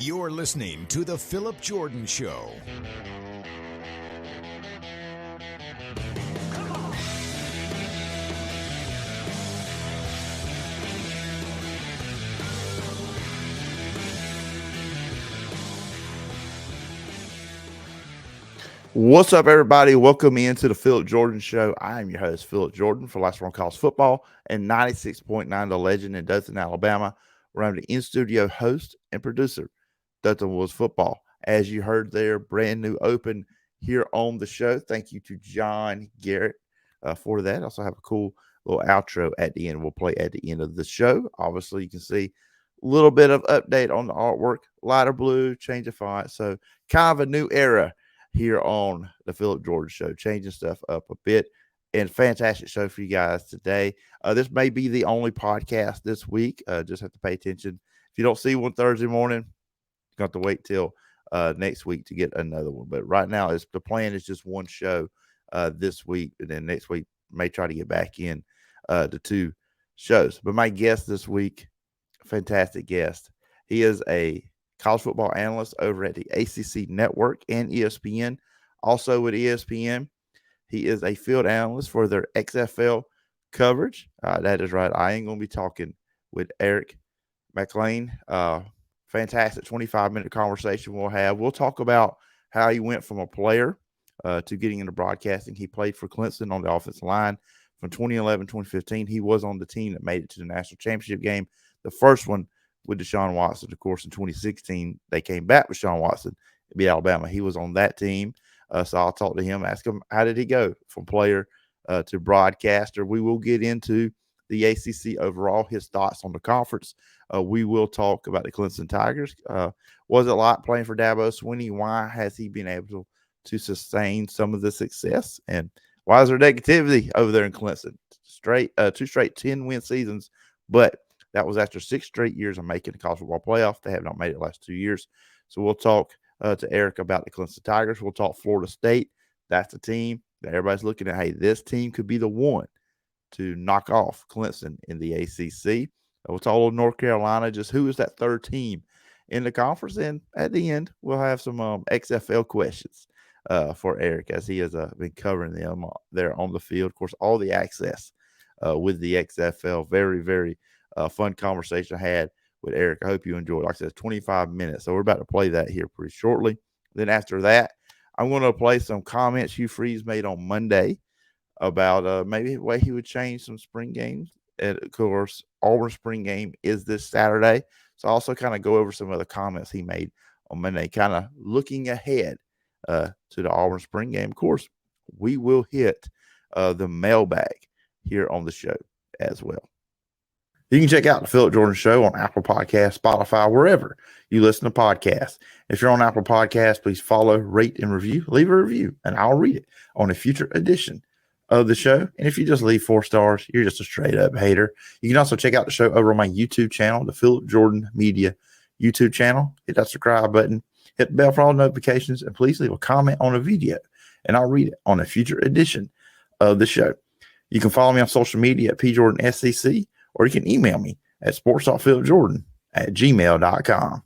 You're listening to The Phillip Jordan Show. What's up, everybody? Welcome into the Phillip Jordan Show. I am your host, Phillip Jordan, for Last One College Football and 96.9 The Legend in Dothan, Alabama, where I'm the in-studio host and producer, Dothan Woods Football. As you heard there, brand new open here on the show. Thank you to John Garrett for that. I also have a cool little outro at the end we'll play at the end of the show. Obviously, you can see a little bit of update on the artwork, lighter blue, change of font. So kind of a new era here on the Phillip Jordan Show, changing stuff up a bit, and fantastic show for you guys today. This may be the only podcast this week. Just have to pay attention. If you don't see one Thursday morning, you're going to have to wait till next week to get another one. But right now, the plan is just one show this week, and then next week may try to get back in to two shows. But my guest this week, fantastic guest. He is a college football analyst over at the ACC Network and ESPN. Also with ESPN, he is a field analyst for their XFL coverage. That is right. I ain't going to be talking with Eric Mac Lain. Fantastic 25-minute conversation we'll have. We'll talk about how he went from a player to getting into broadcasting. He played for Clemson on the offensive line from 2011, 2015. He was on the team that made it to the national championship game, the first one with Deshaun Watson. Of course, in 2016, they came back with Deshaun Watson to beat Alabama. He was on that team. So I'll talk to him, ask him, how did he go from player to broadcaster? We will get into the ACC overall, his thoughts on the conference. We will talk about the Clemson Tigers. Was it a lot playing for Dabo Swinney? Why has he been able to sustain some of the success? And why is there negativity over there in Clemson? Two straight 10-win seasons, but that was after 6 straight years of making the college football playoff. They have not made it the last 2 years. So we'll talk to Eric about the Clemson Tigers. We'll talk Florida State. That's the team that everybody's looking at. Hey, this team could be the one to knock off Clemson in the ACC. We'll talk a little North Carolina, just who is that third team in the conference. And at the end, we'll have some XFL questions for Eric, as he has been covering them there on the field. Of course, all the access with the XFL. Very, very fun conversation I had with Eric. I hope you enjoyed it. Like I said, 25 minutes. So we're about to play that here pretty shortly. Then after that, I'm going to play some comments Hugh Freeze made on Monday about maybe the way he would change some spring games. And of course, Auburn spring game is this Saturday. So I also kind of go over some of the comments he made on Monday, kind of looking ahead to the Auburn spring game. Of course, we will hit the mailbag here on the show as well. You can check out the Phillip Jordan Show on Apple Podcasts, Spotify, wherever you listen to podcasts. If you're on Apple Podcasts, please follow, rate, and review. Leave a review, and I'll read it on a future edition of the show. And if you just leave 4 stars, you're just a straight-up hater. You can also check out the show over on my YouTube channel, the Phillip Jordan Media YouTube channel. Hit that subscribe button. Hit the bell for all notifications, and please leave a comment on a video, and I'll read it on a future edition of the show. You can follow me on social media at PJordanSEC, or you can email me at sports.philipjordan@gmail.com.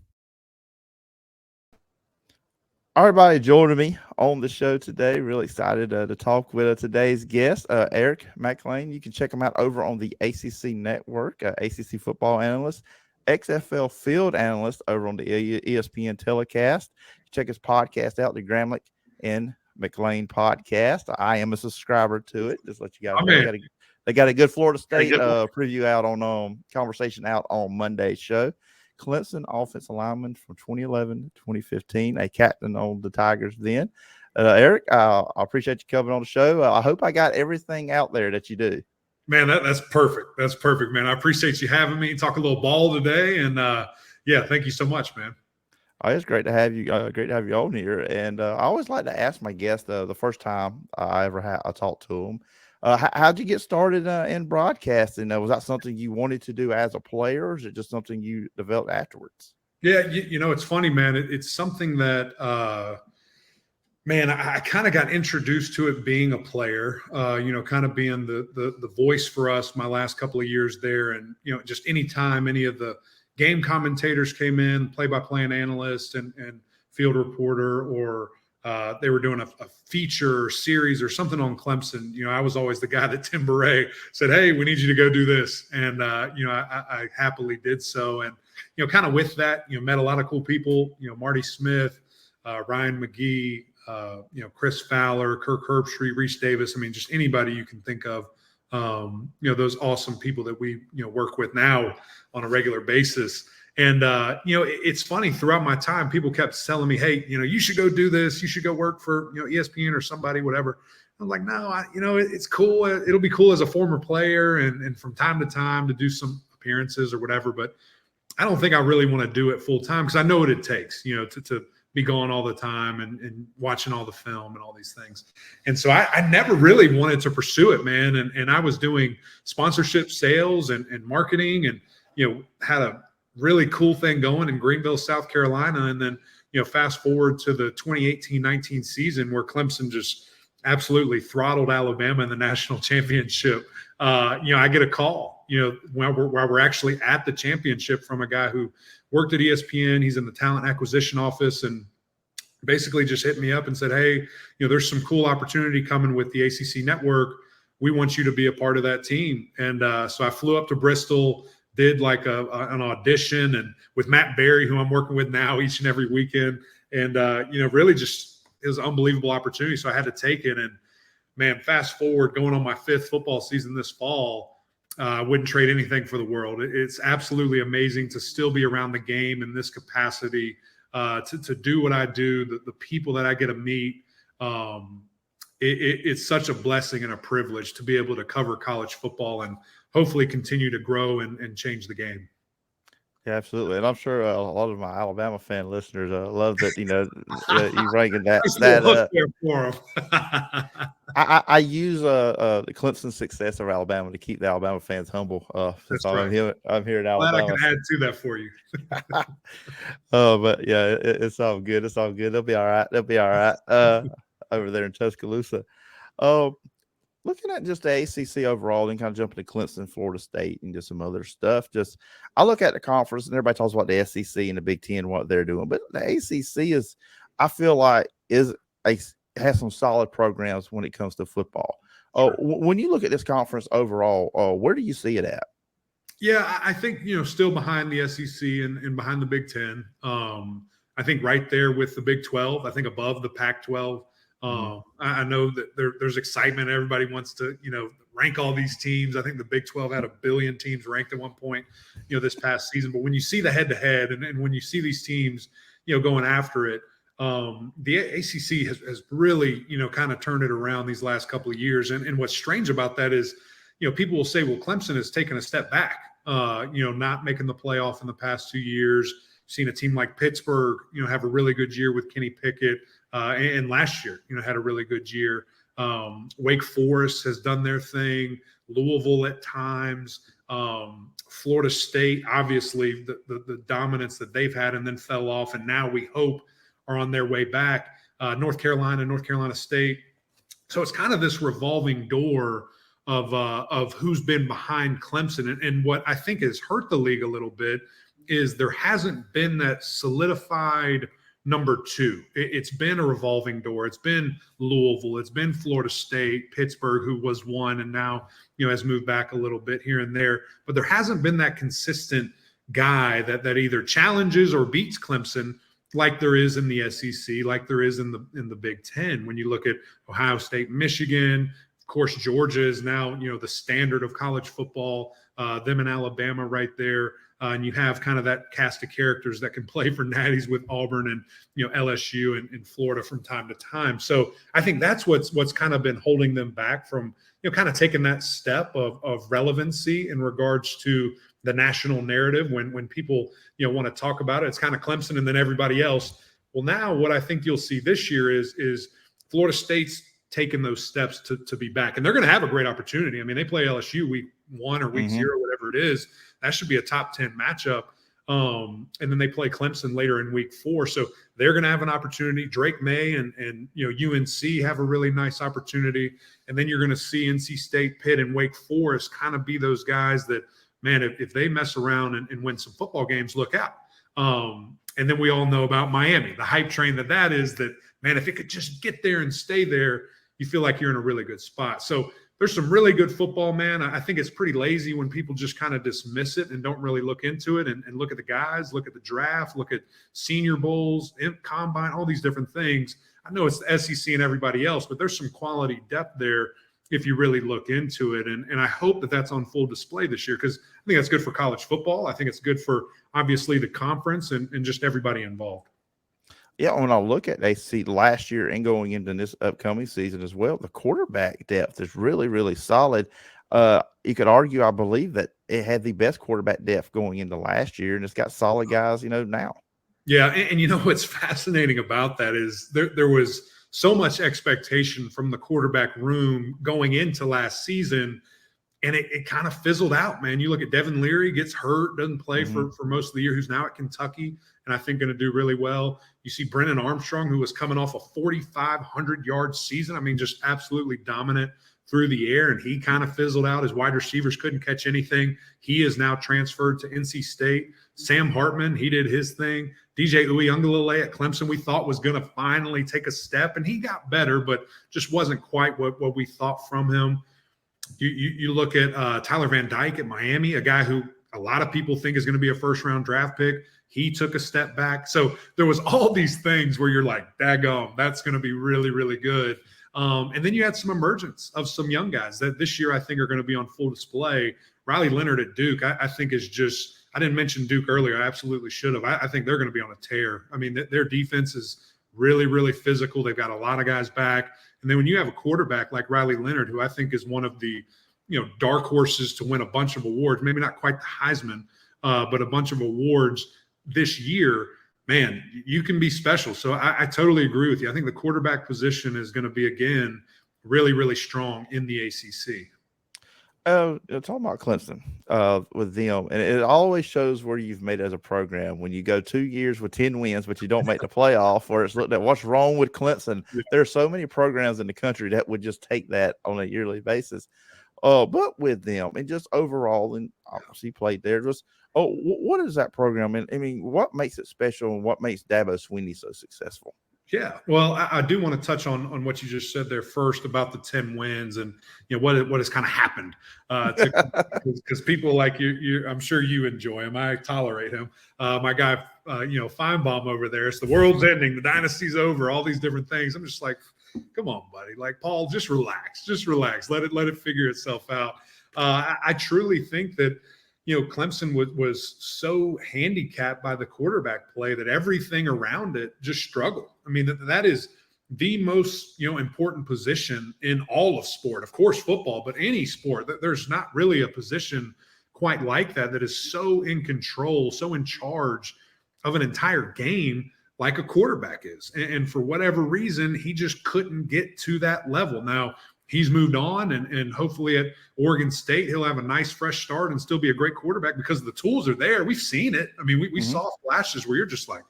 Everybody joining me on the show today. Really excited to talk with today's guest, Eric Mac Lain. You can check him out over on the ACC Network, ACC football analyst, XFL field analyst over on the ESPN telecast. Check his podcast out, the Gramlich and McLean podcast. I am a subscriber to it. Just let you guys know. They got a good Florida State preview out on conversation out on Monday's show. Clemson offensive lineman from 2011 to 2015, a captain on the Tigers then. Eric, I appreciate you coming on the show. I hope I got everything out there that you do. Man, that's perfect. That's perfect, man. I appreciate you having me talk a little ball today. And, thank you so much, man. Oh, it's great to have you. Great to have you on here. And I always like to ask my guests the first time I talked to them, how'd you get started in broadcasting? Was that something you wanted to do as a player, or is it just something you developed afterwards? Yeah, it's funny, man. It's something that, I kind of got introduced to it being a player, kind of being the voice for us my last couple of years there. And, just anytime any of the game commentators came in, play-by-play and analyst and field reporter, or they were doing a feature series or something on Clemson, I was always the guy that Tim Beret said, hey, we need you to go do this. And, I happily did so. And, kind of with that, met a lot of cool people, Marty Smith, Ryan McGee, Chris Fowler, Kirk Herbstreit, Reese Davis. I mean, just anybody you can think of, those awesome people that we, work with now on a regular basis. And, it's funny, throughout my time, people kept telling me, hey, you should go do this. You should go work for, ESPN or somebody, whatever. I'm like, no, it's cool. It'll be cool as a former player and from time to time to do some appearances or whatever. But I don't think I really want to do it full time, because I know what it takes, to be gone all the time and watching all the film and all these things. And so I never really wanted to pursue it, man. And I was doing sponsorship sales and marketing and, had a really cool thing going in Greenville, South Carolina. And then, fast forward to the 2018-19 season where Clemson just absolutely throttled Alabama in the national championship. I get a call, while we're actually at the championship, from a guy who worked at ESPN. He's in the talent acquisition office, and basically just hit me up and said, hey, there's some cool opportunity coming with the ACC Network. We want you to be a part of that team. And so I flew up to Bristol, did like an audition, and with Matt Berry, who I'm working with now each and every weekend. And, really just, it was an unbelievable opportunity. So I had to take it. And man, fast forward, going on my 5th football season this fall, I wouldn't trade anything for the world. It's absolutely amazing to still be around the game in this capacity, to do what I do, the people that I get to meet. It's such a blessing and a privilege to be able to cover college football and hopefully continue to grow and change the game. Yeah, absolutely. And I'm sure a lot of my Alabama fan listeners love that, you ranking that up. For them. I use the Clemson success of Alabama to keep the Alabama fans humble. Since I'm here in Alabama. Glad I can add to that for you. But yeah, it's all good. It's all good. They'll be all right. Over there in Tuscaloosa. Looking at just the ACC overall and kind of jumping to Clemson, Florida State, and just some other stuff. Just I look at the conference and everybody talks about the SEC and the Big Ten, what they're doing, but the ACC is, I feel like, has some solid programs when it comes to football. Sure. When you look at this conference overall, where do you see it at? Yeah, I think, still behind the SEC and behind the Big Ten. I think right there with the Big 12, I think above the Pac-12. I know that there's excitement. Everybody wants to, rank all these teams. I think the Big 12 had 1 billion teams ranked at one point, this past season. But when you see the head-to-head and when you see these teams, going after it, the ACC has really, kind of turned it around these last couple of years. And what's strange about that is, people will say, well, Clemson has taken a step back, not making the playoff in the past 2 years. Seen a team like Pittsburgh, have a really good year with Kenny Pickett. And last year, had a really good year. Wake Forest has done their thing. Louisville at times. Florida State, obviously, the dominance that they've had and then fell off, and now we hope are on their way back. North Carolina State. So it's kind of this revolving door of who's been behind Clemson. And what I think has hurt the league a little bit is there hasn't been that solidified number 2. It's been a revolving door. It's been Louisville. It's been Florida State, Pittsburgh, who was one and now, has moved back a little bit here and there. But there hasn't been that consistent guy that either challenges or beats Clemson like there is in the SEC, like there is in the Big Ten. When you look at Ohio State, Michigan, of course, Georgia is now, the standard of college football, them and Alabama right there. And you have kind of that cast of characters that can play for natties with Auburn and, LSU and Florida from time to time. So I think that's what's kind of been holding them back from, kind of taking that step of relevancy in regards to the national narrative. When people, want to talk about it, it's kind of Clemson and then everybody else. Well, now what I think you'll see this year is Florida State's taking those steps to be back. And they're going to have a great opportunity. I mean, they play LSU week 1 or week 0, whatever it is. That should be a top 10 matchup. And then they play Clemson later in week 4. So they're going to have an opportunity. Drake May and UNC have a really nice opportunity. And then you're going to see NC State, Pitt, and Wake Forest kind of be those guys that man, if they mess around and win some football games, look out. And then we all know about Miami, the hype train that is, that, man, if it could just get there and stay there, you feel like you're in a really good spot. So there's some really good football, man. I think it's pretty lazy when people just kind of dismiss it and don't really look into it and look at the guys, look at the draft, look at senior bowls, combine, all these different things. I know it's the SEC and everybody else, but there's some quality depth there if you really look into it. And I hope that that's on full display this year, because I think that's good for college football. I think it's good for, obviously, the conference and just everybody involved. Yeah, when I look at ACC last year and going into this upcoming season as well, the quarterback depth is really, really solid. You could argue, I believe, that it had the best quarterback depth going into last year, and it's got solid guys, now. Yeah, and what's fascinating about that is there was so much expectation from the quarterback room going into last season, and it kind of fizzled out, man. You look at Devin Leary, gets hurt, doesn't play for most of the year, who's now at Kentucky, and I think going to do really well. You see Brennan Armstrong, who was coming off a 4,500-yard season. I mean, just absolutely dominant through the air, and he kind of fizzled out. His wide receivers couldn't catch anything. He is now transferred to NC State. Sam Hartman, he did his thing. DJ Uiagalelei at Clemson, we thought was going to finally take a step, and he got better, but just wasn't quite what we thought from him. You look at Tyler Van Dyke at Miami, a guy who a lot of people think is going to be a first-round draft pick. He took a step back. So there was all these things where you're like, daggone, that's going to be really, really good. And then you had some emergence of some young guys that this year I think are going to be on full display. Riley Leonard at Duke, I think is just – I didn't mention Duke earlier. I absolutely should have. I think they're going to be on a tear. I mean, their defense is really, really physical. They've got a lot of guys back. And then when you have a quarterback like Riley Leonard, who I think is one of the dark horses to win a bunch of awards, maybe not quite the Heisman, but a bunch of awards this year, man, you can be special. So I totally agree with you. I think the quarterback position is going to be, again, really, really strong in the ACC. Talking about Clemson with them, and it always shows where you've made as a program when you go 2 years with 10 wins, but you don't make the playoff, or it's looked at what's wrong with Clemson. There are so many programs in the country that would just take that on a yearly basis. But with them, and just overall, and obviously played there, what is that program? And I mean, what makes it special, and what makes Dabo Swinney so successful? Yeah, well, I do want to touch on what you just said there first about the 10 wins and what has kind of happened, because people like you, I'm sure you enjoy him. I tolerate him. My guy, Feinbaum over there. It's the world's ending, the dynasty's over, all these different things. I'm just like, come on, buddy. Like, Paul, just relax. Let it figure itself out. I truly think that Clemson was so handicapped by the quarterback play that everything around it just struggled. I mean, that is the most, important position in all of sport. Of course, football, but any sport. There's not really a position quite like that is so in control, so in charge of an entire game like a quarterback is. And for whatever reason, he just couldn't get to that level. Now, he's moved on, and hopefully at Oregon State, he'll have a nice fresh start and still be a great quarterback because the tools are there. We've seen it. I mean, we saw flashes where you're just like,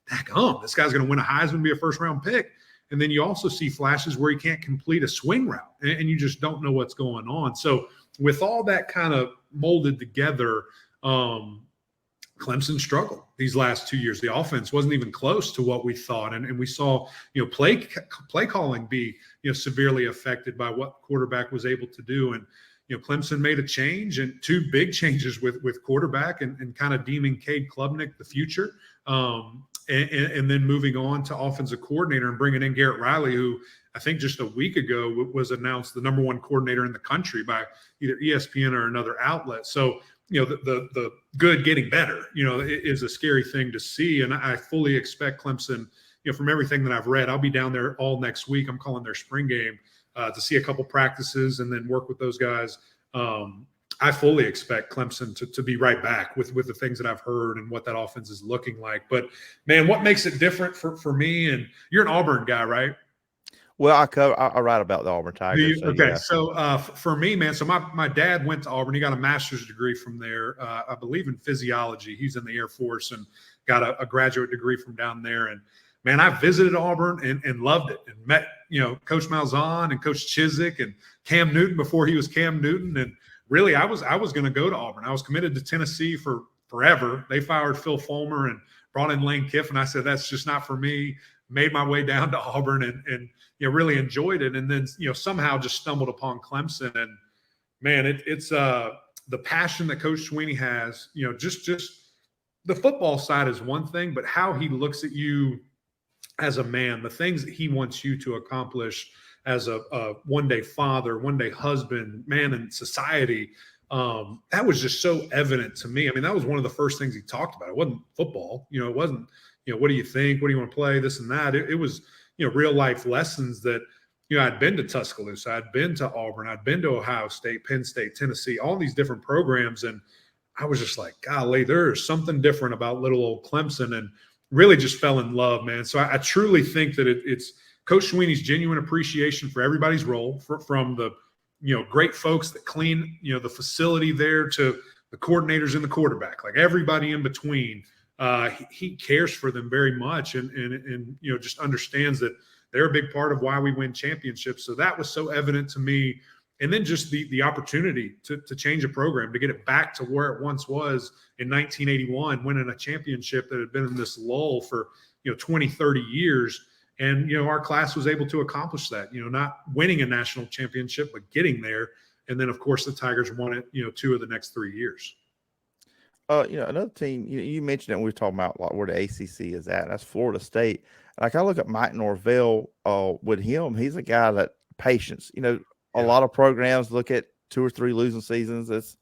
daggum, this guy's going to win a Heisman, be a first-round pick. And then you also see flashes where he can't complete a swing route, and you just don't know what's going on. So with all that kind of molded together, Clemson struggled these last 2 years. The offense wasn't even close to what we thought. And we saw, play calling be, severely affected by what quarterback was able to do. And, Clemson made a change, and two big changes with quarterback and kind of deeming Cade Klubnik the future. And then moving on to offensive coordinator and bringing in Garrett Riley, who I think just a week ago was announced the number one coordinator in the country by either ESPN or another outlet. So, the good getting better, is a scary thing to see. And I fully expect Clemson, from everything that I've read, I'll be down there all next week. I'm calling their spring game to see a couple practices and then work with those guys. I fully expect Clemson to be right back with the things that I've heard and what that offense is looking like. But, man, what makes it different for me, and you're an Auburn guy, right? Well, I write about the Auburn Tigers. So for me, man, so my dad went to Auburn. He got a master's degree from there, I believe in physiology. He's in the Air Force and got a graduate degree from down there. And, man, I visited Auburn and loved it, and met, Coach Malzahn and Coach Chizik and Cam Newton before he was Cam Newton, and really I was going to go to Auburn. I was committed to Tennessee for forever. They fired Phil Fulmer and brought in Lane Kiffin. I said, that's just not for me. Made my way down to Auburn and really enjoyed it. And then, somehow just stumbled upon Clemson. And man, it's the passion that Coach Swinney has, just the football side is one thing, but how he looks at you as a man, the things that he wants you to accomplish as a one-day father, one-day husband, man in society, that was just so evident to me. I mean, that was one of the first things he talked about. It wasn't football. It wasn't, what do you think? What do you want to play? This and that. It was, real life lessons that, I'd been to Tuscaloosa. I'd been to Auburn. I'd been to Ohio State, Penn State, Tennessee, all these different programs. And I was just like, golly, there's something different about little old Clemson, and really just fell in love, man. So I truly think that it's Coach Swinney's genuine appreciation for everybody's role, from the, great folks that clean, the facility there to the coordinators and the quarterback, like everybody in between. He cares for them very much and just understands that they're a big part of why we win championships. So that was so evident to me. And then just the opportunity to change a program, to get it back to where it once was in 1981, winning a championship that had been in this lull for, 20, 30 years. And, our class was able to accomplish that, not winning a national championship, but getting there. And then, of course, the Tigers won it, 2 of the next 3 years. Another team, you mentioned it when we were talking about like where the ACC is at. That's Florida State. Like I look at Mike Norvell, with him, he's a guy that patience, a lot of programs look at 2 or 3 losing seasons. It's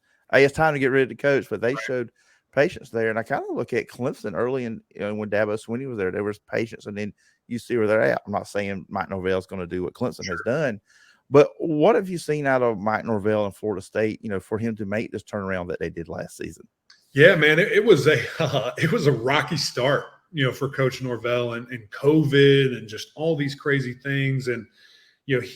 time to get rid of the coach, but they showed patience there. And I kind of look at Clemson early in, when Dabo Swinney was there was patience. And then you see where they're at. I'm not saying Mike Norvell is going to do what Clemson has done, but what have you seen out of Mike Norvell and Florida State, for him to make this turnaround that they did last season? Yeah, man, it was a rocky start, for Coach Norvell and COVID and just all these crazy things. And,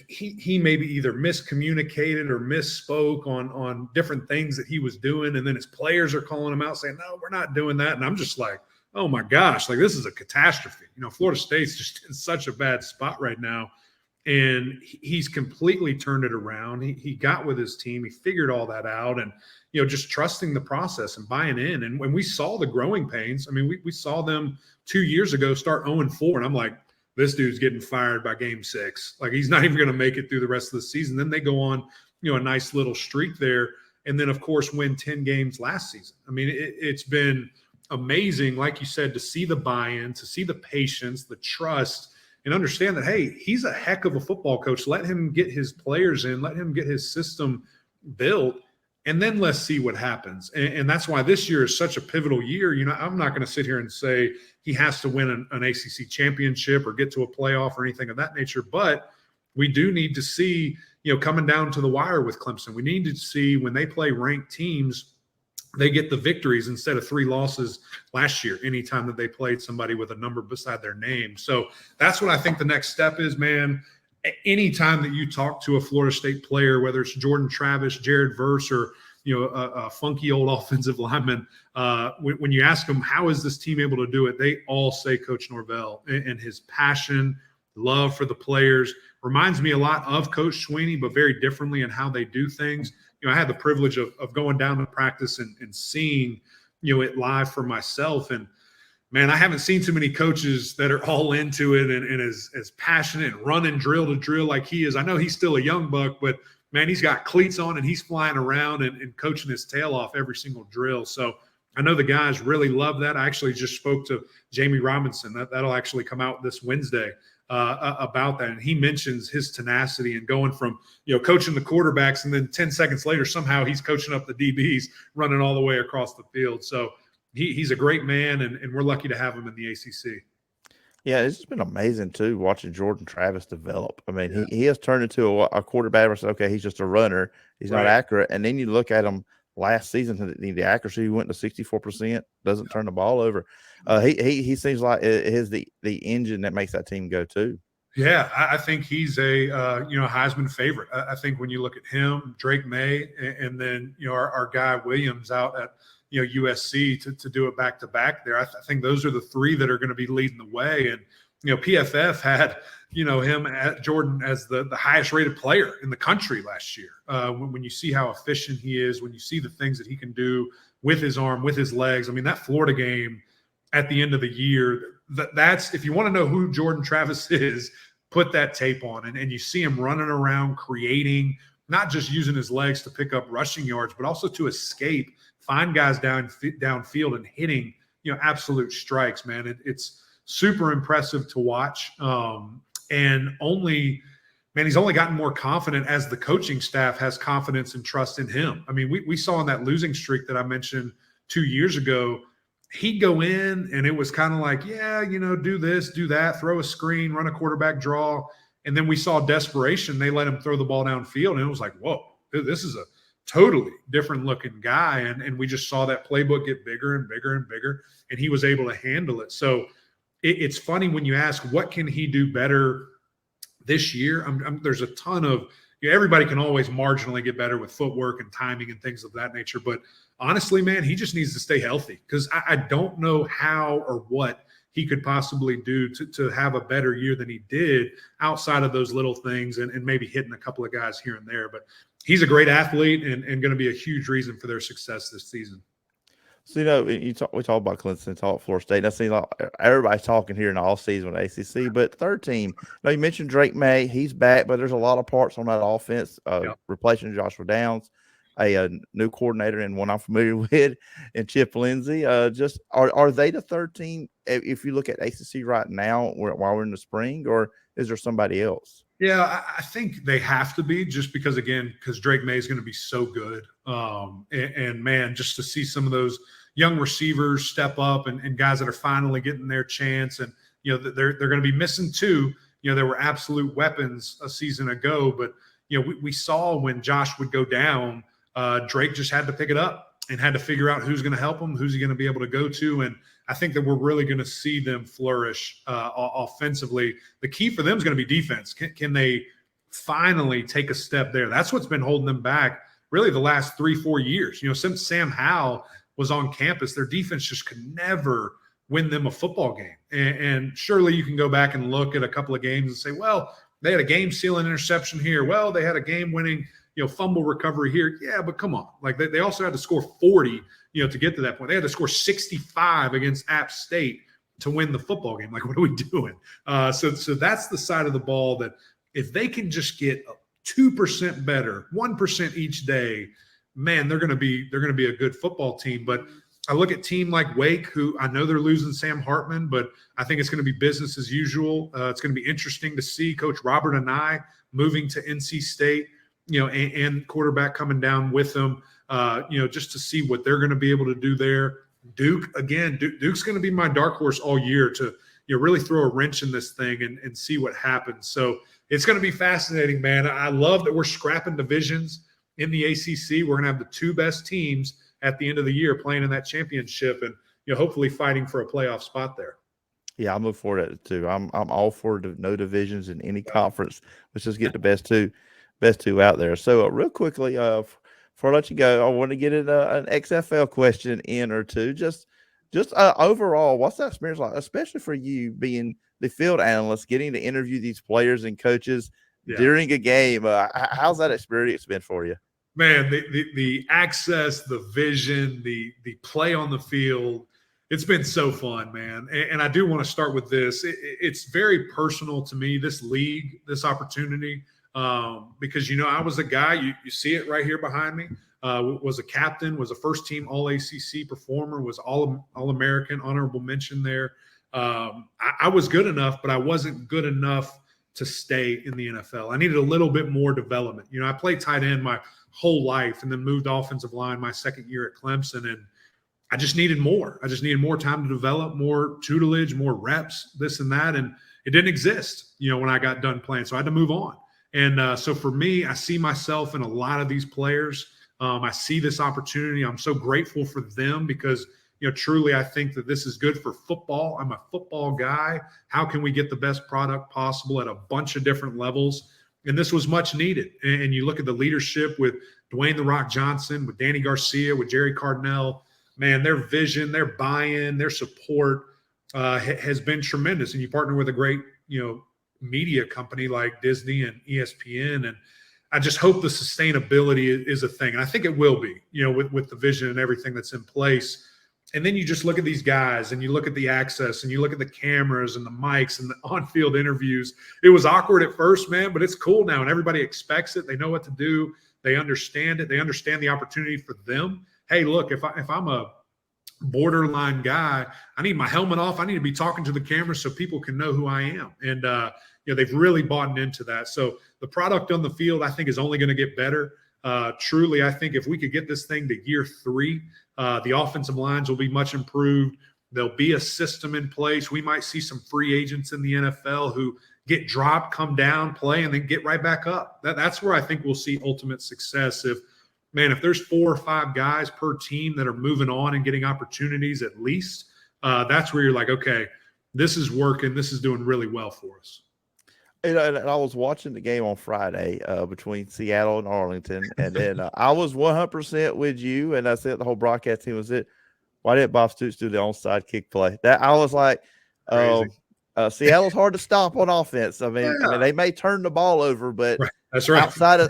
he maybe either miscommunicated or misspoke on different things that he was doing. And then his players are calling him out saying, no, we're not doing that. And I'm just like, oh my gosh, like this is a catastrophe. Florida State's just in such a bad spot right now. And he's completely turned it around. He got with his team. He figured all that out and, just trusting the process and buying in. And when we saw the growing pains, I mean, we saw them 2 years ago start 0-4. And I'm like, this dude's getting fired by game 6. Like he's not even going to make it through the rest of the season. Then they go on, a nice little streak there. And then, of course, win 10 games last season. I mean, it's been amazing, like you said, to see the buy-in, to see the patience, the trust, and understand that, hey, he's a heck of a football coach. Let him get his players in. Let him get his system built. And then let's see what happens. And that's why this year is such a pivotal year. I'm not going to sit here and say he has to win an ACC championship or get to a playoff or anything of that nature. But we do need to see, coming down to the wire with Clemson, we need to see when they play ranked teams, they get the victories instead of 3 losses last year, anytime that they played somebody with a number beside their name. So that's what I think the next step is, man. Anytime that you talk to a Florida State player, whether it's Jordan Travis, Jared Verse, or a funky old offensive lineman, when you ask them how is this team able to do it, they all say Coach Norvell and his passion, love for the players. Reminds me a lot of Coach Swinney, but very differently in how they do things. I had the privilege of going down to practice and seeing it live for myself. And man, I haven't seen too many coaches that are all into it and as passionate and running drill to drill like he is. I know he's still a young buck, but man, he's got cleats on and he's flying around and coaching his tail off every single drill. So I know the guys really love that. I actually just spoke to Jamie Robinson. That'll actually come out this Wednesday about that. And he mentions his tenacity and going from, coaching the quarterbacks and then 10 seconds later, somehow he's coaching up the DBs running all the way across the field. So he's a great man, and we're lucky to have him in the ACC. Yeah, it's just been amazing, too, watching Jordan Travis develop. I mean, he has turned into a quarterback where said, okay, he's just a runner. He's not accurate. And then you look at him last season, the accuracy, he went to 64%, doesn't turn the ball over. He seems like it is the engine that makes that team go, too. Yeah, I think he's a Heisman favorite. I think when you look at him, Drake May, and then our guy Williams out at USC to do it back to back there. I think those are the 3 that are going to be leading the way. And PFF had, him at Jordan as the highest rated player in the country last year. When you see how efficient he is, when you see the things that he can do with his arm, with his legs, I mean, that Florida game at the end of the year, that's, if you want to know who Jordan Travis is, put that tape on and you see him running around, creating, not just using his legs to pick up rushing yards, but also to escape, find guys downfield and hitting, absolute strikes, man. It's super impressive to watch. And he's only gotten more confident as the coaching staff has confidence and trust in him. I mean, we saw in that losing streak that I mentioned 2 years ago, he'd go in and it was kind of like, do this, do that, throw a screen, run a quarterback draw. And then we saw desperation. They let him throw the ball downfield. And it was like, whoa, this is a totally different looking guy. And we just saw that playbook get bigger and bigger and bigger. And he was able to handle it. So it's funny when you ask, what can he do better this year? There's a ton of, everybody can always marginally get better with footwork and timing and things of that nature. But honestly, man, he just needs to stay healthy, because I don't know how or what he could possibly do to have a better year than he did outside of those little things and maybe hitting a couple of guys here and there. But he's a great athlete and going to be a huge reason for their success this season. So, we talk about Clemson, talk Florida State. I see everybody's talking here in all season with ACC, but third team, you mentioned Drake May. He's back, but there's a lot of parts on that offense, replacing Joshua Downs, a new coordinator and one I'm familiar with, and Chip Lindsey. Just are they the third team if you look at ACC right now while we're in the spring, or is there somebody else? Yeah, I think they have to be, just because Drake May is going to be so good. And man, just to see some of those young receivers step up and guys that are finally getting their chance, and they're going to be missing two. There were absolute weapons a season ago, but we saw when Josh would go down, Drake just had to pick it up and had to figure out who's going to help him, who's he going to be able to go to. And I think that we're really going to see them flourish offensively. The key for them is going to be defense. Can they finally take a step there? That's what's been holding them back really the last 3-4 years. Since Sam Howell was on campus, their defense just could never win them a football game. And surely you can go back and look at a couple of games and say, well, they had a game-sealing interception here. Well, they had a game-winning fumble recovery here. Yeah, but come on. Like they also had to score 40, to get to that point. They had to score 65 against App State to win the football game. Like, what are we doing? So that's the side of the ball that if they can just get 2% better, 1% each day, man, they're going to be a good football team. But I look at a team like Wake, who I know they're losing Sam Hartman, but I think it's going to be business as usual. It's going to be interesting to see Coach Robert and I moving to NC State, and quarterback coming down with them, just to see what they're going to be able to do there. Duke's going to be my dark horse all year to really throw a wrench in this thing and see what happens. So it's going to be fascinating, man. I love that we're scrapping divisions in the ACC. We're going to have the two best teams at the end of the year playing in that championship and hopefully fighting for a playoff spot there. Yeah, I'm looking forward to it too. I'm all for no divisions in any conference. Let's just get the best two out there. So real quickly, before I let you go, I want to get an XFL question in or two. Just overall, what's that experience like, especially for you being the field analyst, getting to interview these players and coaches during a game? How's that experience been for you? Man, the access, the vision, the play on the field, it's been so fun, man. And I do want to start with this. It's very personal to me, this league, this opportunity, because, I was a guy, you see it right here behind me, was a captain, was a first-team All-ACC performer, was All-American, honorable mention there. I was good enough, but I wasn't good enough to stay in the NFL. I needed a little bit more development. I played tight end my whole life and then moved offensive line my second year at Clemson, and I just needed more. I just needed more time to develop, more tutelage, more reps, this and that, and it didn't exist, when I got done playing. So I had to move on. And so for me, I see myself in a lot of these players. I see this opportunity. I'm so grateful for them because, truly I think that this is good for football. I'm a football guy. How can we get the best product possible at a bunch of different levels? And this was much needed. And you look at the leadership with Dwayne "The Rock" Johnson, with Danny Garcia, with Jerry Cardinell, man, their vision, their buy-in, their support, has been tremendous. And you partner with a great, media company like Disney and ESPN. And I just hope the sustainability is a thing. And I think it will be, with the vision and everything that's in place. And then you just look at these guys and you look at the access and you look at the cameras and the mics and the on-field interviews. It was awkward at first, man, but it's cool now. And everybody expects it. They know what to do. They understand it. They understand the opportunity for them. Hey, look, if I'm a borderline guy, I need my helmet off. I need to be talking to the camera so people can know who I am. And, they've really bought into that. So the product on the field, I think, is only going to get better. Truly, I think if we could get this thing to year 3, the offensive lines will be much improved. There'll be a system in place. We might see some free agents in the NFL who get dropped, come down, play, and then get right back up. That's where I think we'll see ultimate success. If there's 4 or 5 guys per team that are moving on and getting opportunities at least, that's where you're like, okay, this is working. This is doing really well for us. And I was watching the game on Friday between Seattle and Arlington, and then I was 100% with you, and I said the whole broadcast team was it. Why didn't Bob Stoops do the onside kick play? That I was like, Seattle's hard to stop on offense. I mean, they may turn the ball over, but that's right.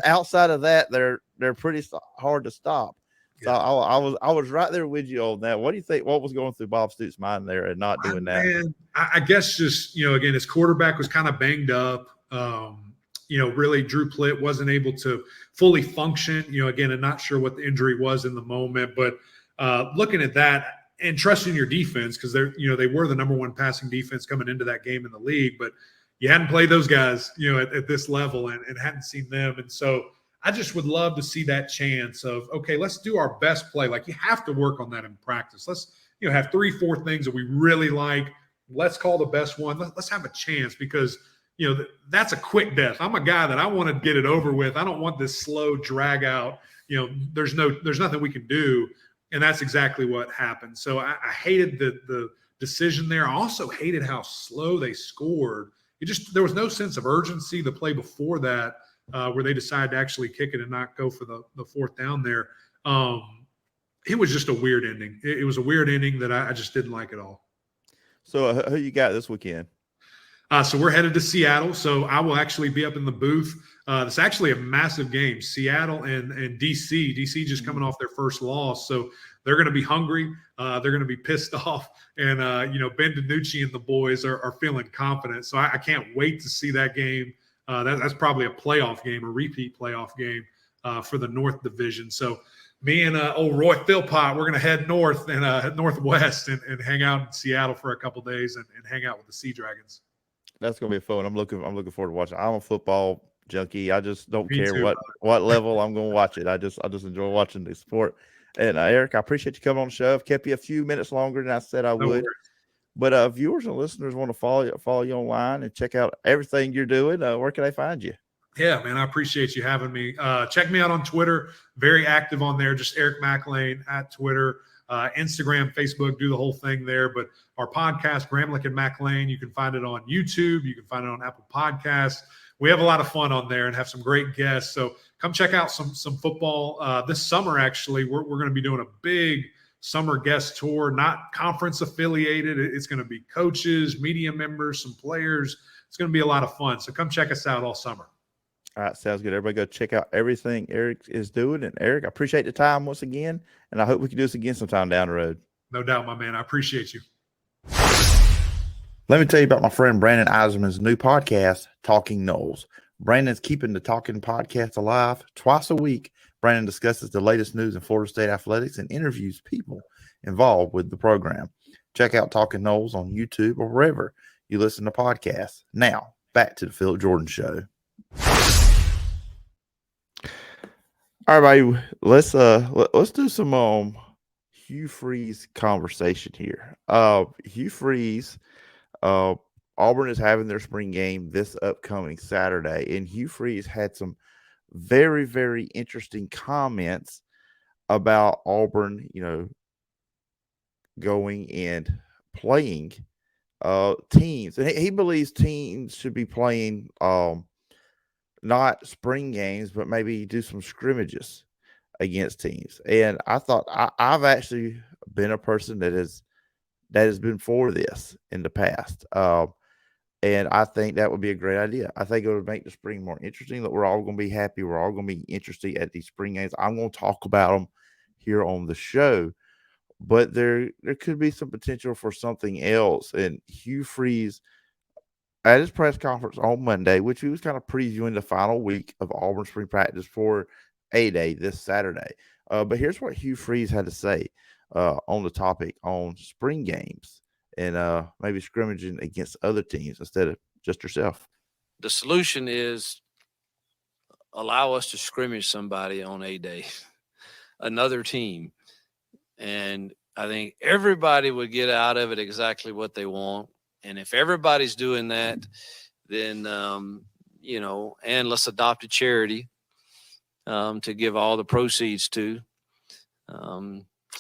Outside of that, they're pretty hard to stop. So I was right there with you on that. What do you think? What was going through Bob Stoops' mind there and not doing that? Man, I guess just again, his quarterback was kind of banged up. Really Drew Plitt wasn't able to fully function. Again, and not sure what the injury was in the moment, but looking at that and trusting your defense because they were the number 1 passing defense coming into that game in the league, but you hadn't played those guys at this level and hadn't seen them, and so. I just would love to see that chance of, okay, let's do our best play. Like you have to work on that in practice. Let's, have 3-4 things that we really like. Let's call the best one. Let's have a chance because, that's a quick death. I'm a guy that I want to get it over with. I don't want this slow drag out. There's nothing we can do. And that's exactly what happened. So I hated the decision there. I also hated how slow they scored. There was no sense of urgency. The play before that, where they decided to actually kick it and not go for the 4th down there. It was just a weird ending. It was a weird ending that I just didn't like at all. So who you got this weekend? So we're headed to Seattle. So I will actually be up in the booth. It's actually a massive game. Seattle and DC. DC just coming off their first loss. So they're going to be hungry. They're going to be pissed off. And, Ben DiNucci and the boys are feeling confident. So I can't wait to see that game. That's probably a playoff game, a repeat playoff game for the North Division. So me and old Roy Philpott, we're going to head north and head northwest and hang out in Seattle for a couple of days and hang out with the Sea Dragons. That's going to be fun. I'm looking forward to watching. I'm a football junkie. I just don't care what level I'm going to watch it. I just enjoy watching the sport. And Eric, I appreciate you coming on the show. I've kept you a few minutes longer than I said I would. Worries. But viewers and listeners want to follow you online and check out everything you're doing. Where can they find you? Yeah, man, I appreciate you having me. Check me out on Twitter. Very active on there. Just Eric Mac Lain at Twitter, Instagram, Facebook. Do the whole thing there. But our podcast, Gramlich and Mac Lain, you can find it on YouTube. You can find it on Apple Podcasts. We have a lot of fun on there and have some great guests. So come check out some football this summer. Actually, we're going to be doing a big summer guest tour, not conference affiliated. It's going to be coaches, media members, some players. It's going to be a lot of fun. So come check us out all summer. All right, sounds good. Everybody go check out everything Eric is doing. And Eric, I appreciate the time once again, and I hope we can do this again sometime down the road. No doubt, my man. I appreciate you. Let me tell you about my friend Brandon Eiserman's new podcast, Talking Noles. Brandon's keeping the Talking podcast alive. Twice a week, Brandon discusses the latest news in Florida State athletics and interviews people involved with the program. Check out Talking Noles on YouTube or wherever you listen to podcasts. Now, back to the Phillip Jordan Show. All right, everybody, let's do some Hugh Freeze conversation here. Hugh Freeze, Auburn is having their spring game this upcoming Saturday, and Hugh Freeze had some very, very interesting comments about Auburn, going and playing teams. And he believes teams should be playing not spring games, but maybe do some scrimmages against teams. And I thought I've actually been a person that has that has been for this in the past. And I think that would be a great idea. I think it would make the spring more interesting, that we're all going to be happy. We're all going to be interested at these spring games. I'm going to talk about them here on the show, but there could be some potential for something else. And Hugh Freeze, at his press conference on Monday, which he was kind of previewing the final week of Auburn spring practice for A-Day this Saturday. But here's what Hugh Freeze had to say on the topic on spring games and maybe scrimmaging against other teams instead of just yourself. The solution is allow us to scrimmage somebody on A-Day, another team. And I think everybody would get out of it exactly what they want. And if everybody's doing that, then, and let's adopt a charity to give all the proceeds to.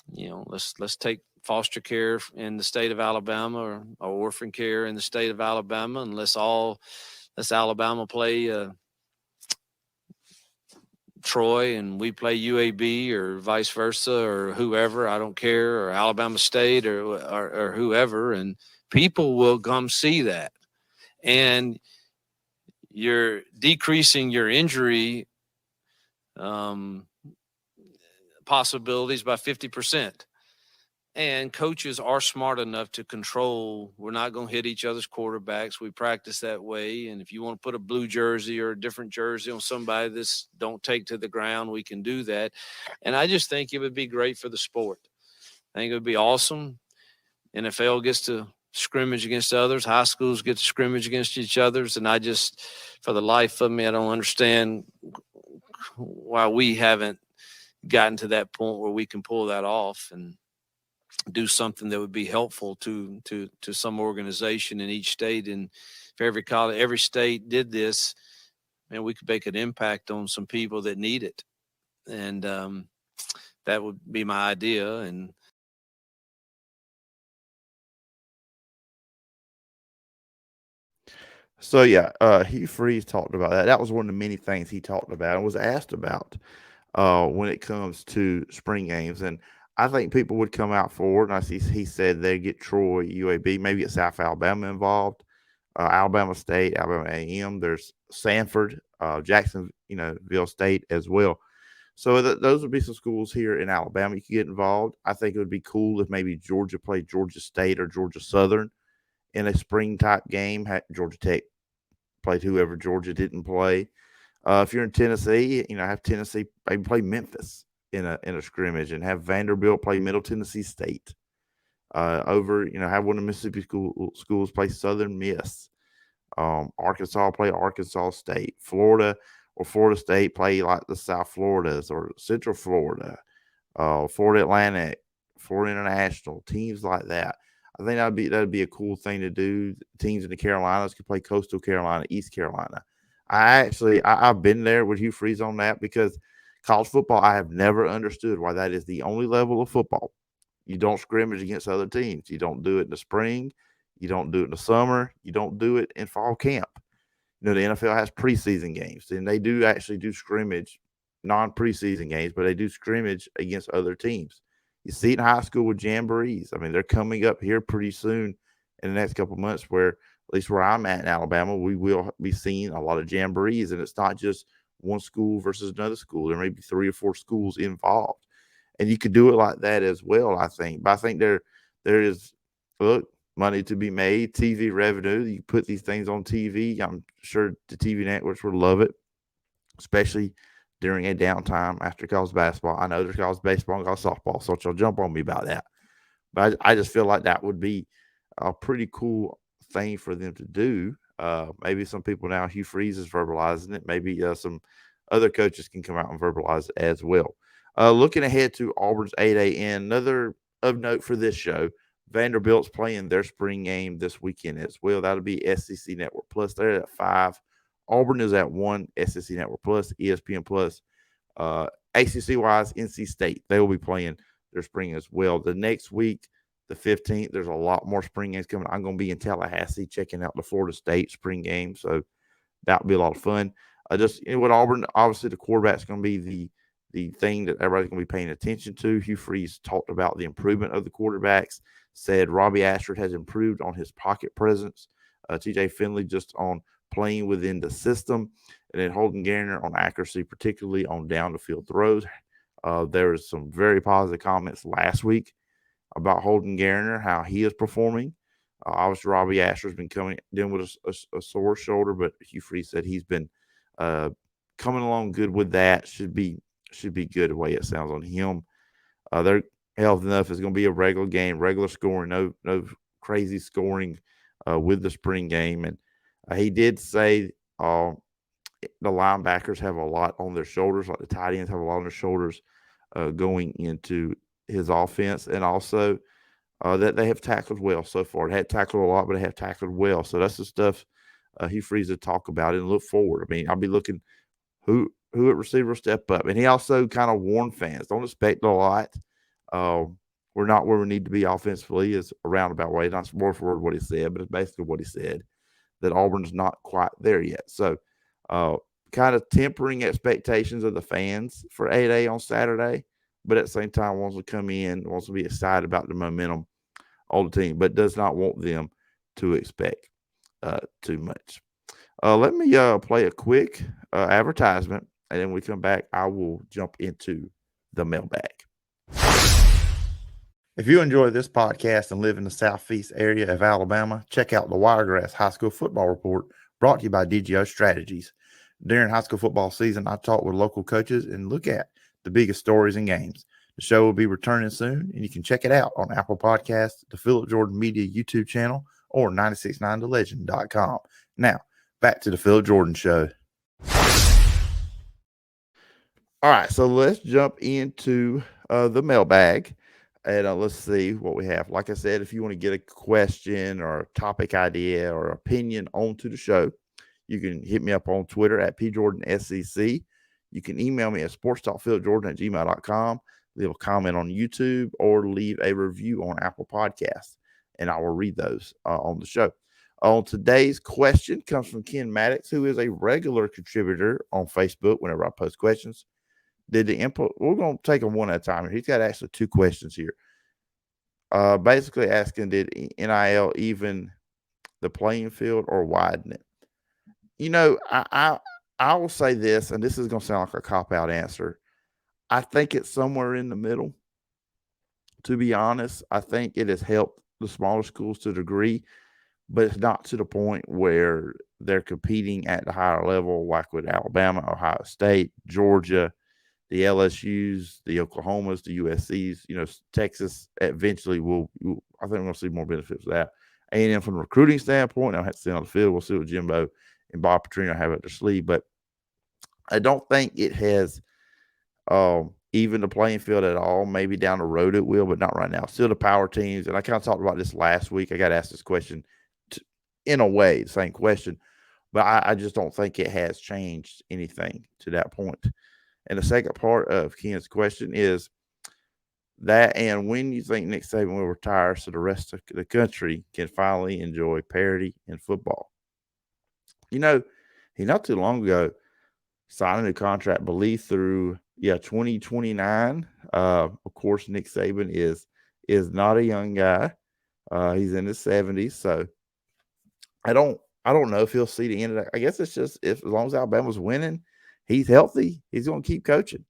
Let's take foster care in the state of Alabama or orphan care in the state of Alabama, and let's Alabama play Troy and we play UAB or vice versa or whoever, I don't care, or Alabama State or whoever, and people will come see that. And you're decreasing your injury possibilities by 50%. And coaches are smart enough to control, we're not going to hit each other's quarterbacks. We practice that way. And if you want to put a blue jersey or a different jersey on somebody that's don't take to the ground, we can do that. And I just think it would be great for the sport. I think it would be awesome. NFL gets to scrimmage against others. High schools get to scrimmage against each others. And I just, for the life of me, I don't understand why we haven't gotten to that point where we can pull that off and do something that would be helpful to some organization in each state. And if every state did this, man, we could make an impact on some people that need it. And that would be my idea. And so, yeah, Hugh Freeze talked about that. That was one of the many things he talked about and was asked about when it comes to spring games. And I think people would come out forward. And he said they get Troy, UAB, maybe get South Alabama involved, Alabama State, Alabama A&M. There's Sanford, Jacksonville State as well. So those would be some schools here in Alabama you could get involved. I think it would be cool if maybe Georgia played Georgia State or Georgia Southern in a spring type game. Georgia Tech played whoever Georgia didn't play. If you're in Tennessee, have Tennessee maybe play Memphis in a scrimmage, and have Vanderbilt play Middle Tennessee State. Have one of the Mississippi schools play Southern Miss. Arkansas play Arkansas State. Florida or Florida State play like the South Floridas or Central Florida. Florida Atlantic, Florida International, teams like that. I think that'd be a cool thing to do. Teams in the Carolinas could play Coastal Carolina, East Carolina. I've been there with Hugh Freeze on that, because college football, I have never understood why that is the only level of football. You don't scrimmage against other teams. You don't do it in the spring. You don't do it in the summer. You don't do it in fall camp. The NFL has preseason games, and they do actually do scrimmage, non-preseason games, but they do scrimmage against other teams. You see it in high school with jamborees. I mean, they're coming up here pretty soon in the next couple of months, where, at least where I'm at in Alabama, we will be seeing a lot of jamborees, and it's not just one school versus another school. There may be 3 or 4 schools involved, and you could do it like that as well, I think. But I think there is, money to be made, TV revenue. You put these things on TV. I'm sure the TV networks would love it, especially during a downtime after college basketball. I know there's college baseball and college softball, so y'all jump on me about that. But I just feel like that would be a pretty cool thing for them to do. Maybe some people now, Hugh Freeze is verbalizing it. Maybe some other coaches can come out and verbalize it as well. Looking ahead to Auburn's 8 a.m., another of note for this show, Vanderbilt's playing their spring game this weekend as well. That'll be SEC Network Plus. They're at 5. Auburn is at 1, SEC Network Plus, ESPN Plus. ACC-wise, NC State, they will be playing their spring as well. The next week, the 15th, there's a lot more spring games coming. I'm going to be in Tallahassee checking out the Florida State spring game, so that'll be a lot of fun. With Auburn, obviously the quarterback's going to be the thing that everybody's going to be paying attention to. Hugh Freeze talked about the improvement of the quarterbacks. said Robbie Ashford has improved on his pocket presence. TJ Finley just on playing within the system, and then Holden Garner on accuracy, particularly on down-the-field throws. There was some very positive comments last week about Holden Garner, how he is performing. Obviously, Robbie Ashford's been dealing with a sore shoulder, but Hugh Freeze said he's been coming along good with that. Should be good the way it sounds on him. They're healthy enough. It's going to be a regular game, regular scoring, no crazy scoring with the spring game. And he did say the linebackers have a lot on their shoulders, like the tight ends have a lot on their shoulders going into his offense, and also that they have tackled well so far. They had tackled a lot, but they have tackled well. So that's the stuff Hugh Freeze to talk about and look forward. I mean, I'll be looking who at receiver will step up. And he also kind of warned fans, don't expect a lot. We're not where we need to be offensively, is a roundabout way. Not more for what he said, but it's basically what he said, that Auburn's not quite there yet. So kind of tempering expectations of the fans for 8A on Saturday, but at the same time wants to come in, wants to be excited about the momentum on the team, but does not want them to expect too much. Let me play a quick advertisement, and then we come back. I will jump into the mailbag. If you enjoy this podcast and live in the southeast area of Alabama, check out the Wiregrass High School Football Report, brought to you by DGO Strategies. During high school football season, I talk with local coaches and look at the biggest stories and games. The show will be returning soon, and you can check it out on Apple Podcasts, the Phillip Jordan Media YouTube channel, or 969thelegend.com. Now, back to the Phillip Jordan Show. All right, so let's jump into the mailbag, and let's see what we have. Like I said, if you want to get a question or a topic idea or opinion onto the show, you can hit me up on Twitter at PJordanSEC. You can email me at sportstalkphilipjordan@gmail.com, leave a comment on YouTube, or leave a review on Apple Podcasts, and I will read those on the show. On today's question comes from Ken Maddox, who is a regular contributor on Facebook whenever I post questions. Did the input? We're going to take them one at a time. He's got actually two questions here. Basically asking, did NIL even the playing field or widen it? You know, I will say this, and this is going to sound like a cop-out answer. I think it's somewhere in the middle. To be honest, I think it has helped the smaller schools to a degree, but it's not to the point where they're competing at the higher level, like with Alabama, Ohio State, Georgia, the LSUs, the Oklahomas, the USCs. You know, Texas eventually will. I think we're going to see more benefits of that. A&M from a recruiting standpoint, I'll have to see on the field. We'll see what Jimbo and Bob Petrino have up their sleeve, but I don't think it has even the playing field at all. Maybe down the road it will, but not right now. Still the power teams, and I kind of talked about this last week. I got asked this question in a way, the same question, but I just don't think it has changed anything to that point. And the second part of Ken's question is that, and when you think Nick Saban will retire so the rest of the country can finally enjoy parity in football. You know, he not too long ago signed a new contract, I believe, through 2029. Of course, Nick Saban is not a young guy. He's in his 70s, so I don't know if he'll see the end of that. I guess it's just as long as Alabama's winning, he's healthy, he's going to keep coaching.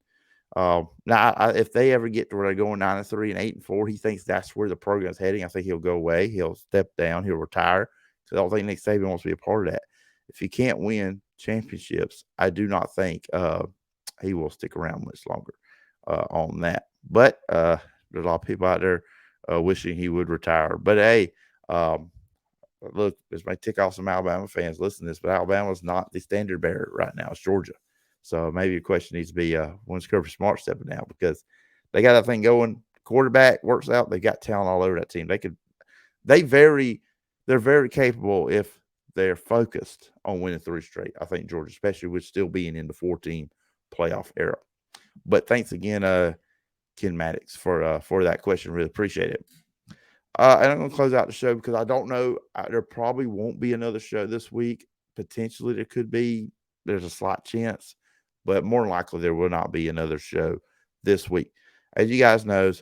Now, if they ever get to where they're going 9-3 and 8-4, he thinks that's where the program's heading. I think he'll go away. He'll step down. He'll retire. So I don't think Nick Saban wants to be a part of that. If he can't win championships, I do not think he will stick around much longer on that. But there's a lot of people out there wishing he would retire. But hey, look, this may tick off some Alabama fans listening to this, but Alabama's not the standard bearer right now. It's Georgia. So maybe your question needs to be when's Kirby Smart stepping down, because they got that thing going. Quarterback works out. They got talent all over that team. They're very capable if they're focused on winning 3 straight. I think Georgia, especially with still being in the 4-team playoff era. But thanks again, Ken Maddox, for that question. Really appreciate it. And I'm going to close out the show because I don't know. There probably won't be another show this week. Potentially there could be. There's a slight chance, but more than likely there will not be another show this week. As you guys know,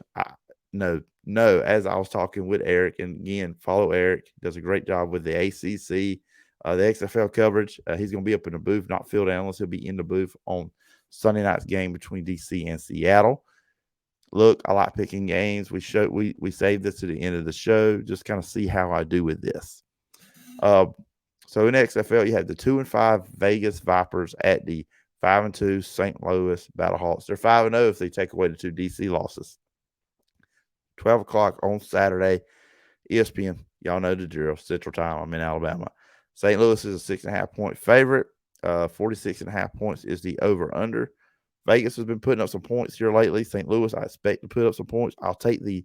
No, as I was talking with Eric, and again, follow Eric. He does a great job with the ACC, the XFL coverage. He's going to be up in the booth, not field analyst. He'll be in the booth on Sunday night's game between DC and Seattle. Look, I like picking games. We saved this to the end of the show, just kind of see how I do with this. So in XFL, you have the 2-5 Vegas Vipers at the 5-2 St. Louis Battlehawks. They're 5-0 if they take away the 2 DC losses. 12 o'clock on Saturday, ESPN. Y'all know the drill. Central Time. I'm in Alabama. St. Louis is a 6.5-point favorite. 46.5 points is the over-under. Vegas has been putting up some points here lately. St. Louis, I expect to put up some points. I'll take the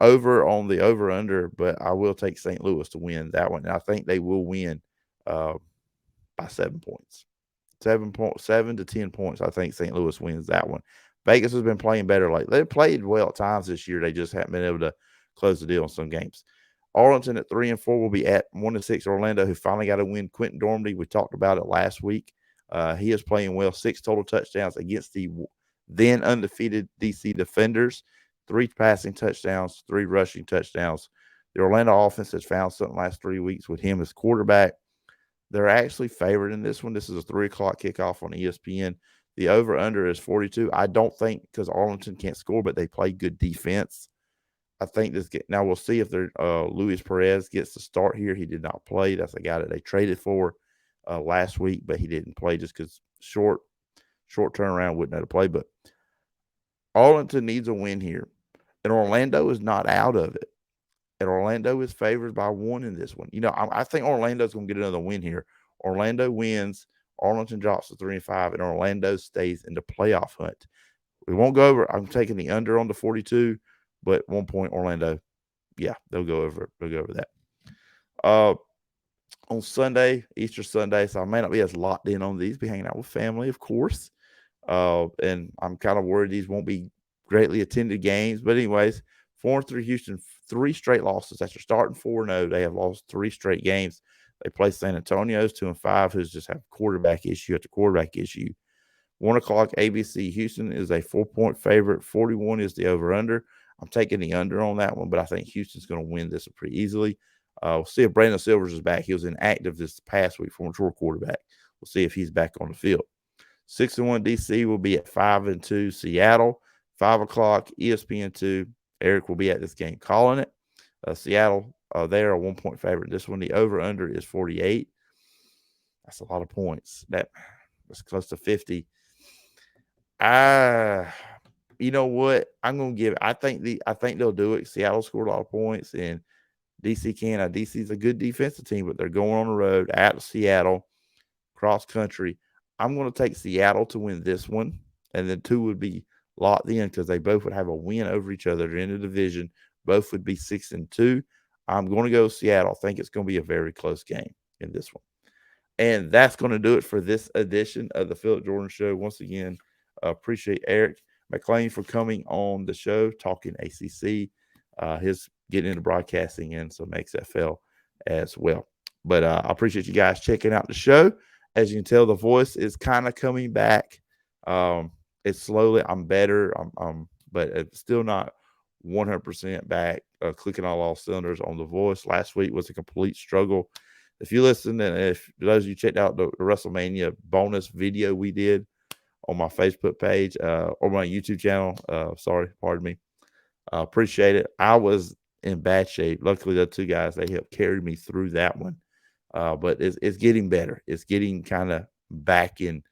over on the over-under, but I will take St. Louis to win that one. And I think they will win by 7 points. 7 to 10 points. I think St. Louis wins that one. Vegas has been playing better lately. They've played well at times this year. They just haven't been able to close the deal in some games. Arlington at 3-4 will be at 1-6 Orlando, who finally got a win. Quentin Dormady, we talked about it last week. He is playing well. 6 total touchdowns against the then undefeated DC Defenders. 3 passing touchdowns, 3 rushing touchdowns. The Orlando offense has found something last 3 weeks with him as quarterback. They're actually favored in this one. This is a 3 o'clock kickoff on ESPN. The over-under is 42. I don't think, because Arlington can't score, but they play good defense. I think now we'll see if Luis Perez gets to start here. He did not play. That's a guy that they traded for last week, but he didn't play just because short turnaround, wouldn't know to play. But Arlington needs a win here, and Orlando is not out of it. And Orlando is favored by 1 in this one. I think Orlando's going to get another win here. Orlando wins. Arlington drops to 3-5, and Orlando stays in the playoff hunt. We won't go over. I'm taking the under on the 42, but 1 point Orlando. Yeah, they'll go over. They'll go over that. On Sunday, Easter Sunday, so I may not be as locked in on these. Be hanging out with family, of course. And I'm kind of worried these won't be greatly attended games. But anyways, 4-3 Houston, 3 straight losses. After starting 4-0, they have lost 3 straight games. They play San Antonio's 2-5, who's just have quarterback issue after quarterback issue. 1 o'clock ABC. Houston is a 4-point favorite. 41 is the over-under. I'm taking the under on that one, but I think Houston's going to win this pretty easily. We'll see if Brandon Silvers is back. He was inactive this past week, former short quarterback. We'll see if he's back on the field. 6-1 DC will be at 5-2 Seattle. 5 o'clock ESPN2. Eric will be at this game calling it. Seattle, they are a 1-point favorite. This one, the over-under is 48. That's a lot of points. That's close to 50. You know what? I'm going to give it. I think they'll do it. Seattle scored a lot of points, and DC can. DC's a good defensive team, but they're going on the road at Seattle, cross country. I'm going to take Seattle to win this one, and then 2 would be locked in because they both would have a win over each other. They're in the division. Both would be 6-2. I'm going to go Seattle. I think it's going to be a very close game in this one. And that's going to do it for this edition of the Phillip Jordan Show. Once again, appreciate Eric Mac Lain for coming on the show, talking ACC, his getting into broadcasting and some XFL as well. But I appreciate you guys checking out the show. As you can tell, the voice is kind of coming back. It's slowly. I'm better. But it's still not 100% back. Clicking all cylinders on the voice. Last week was a complete struggle. If you listen, and if those of you checked out the WrestleMania bonus video we did on my Facebook page or my YouTube channel, pardon me. Appreciate it. I was in bad shape. Luckily, the 2 guys, they helped carry me through that one. But it's getting better. It's getting kind of back in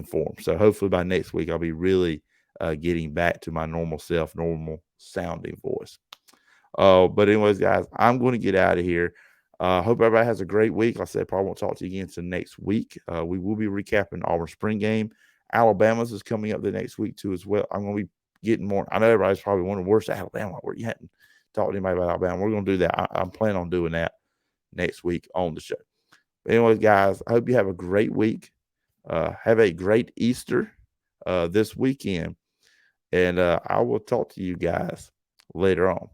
form. So hopefully by next week, I'll be really getting back to my normal self, normal sounding voice. But anyways, guys, I'm going to get out of here. Hope everybody has a great week. Like I said, probably won't talk to you again until next week. We will be recapping the Auburn spring game. Alabama's is coming up the next week too as well. I'm going to be getting more. I know everybody's probably wondering, where's Alabama? Where you hadn't talked to anybody about Alabama. We're going to do that. I'm planning on doing that next week on the show. But anyways, guys, I hope you have a great week. Have a great Easter this weekend. And I will talk to you guys later on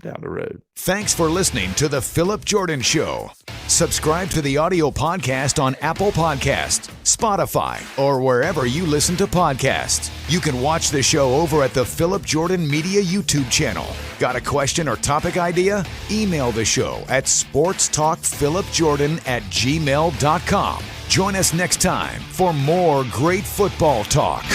down the road. Thanks for listening to The Phillip Jordan Show. Subscribe to the audio podcast on Apple Podcasts, Spotify, or wherever you listen to podcasts. You can watch the show over at the Phillip Jordan Media YouTube channel. Got a question or topic idea? Email the show at sportstalkphillipjordan@gmail.com. Join us next time for more great football talk.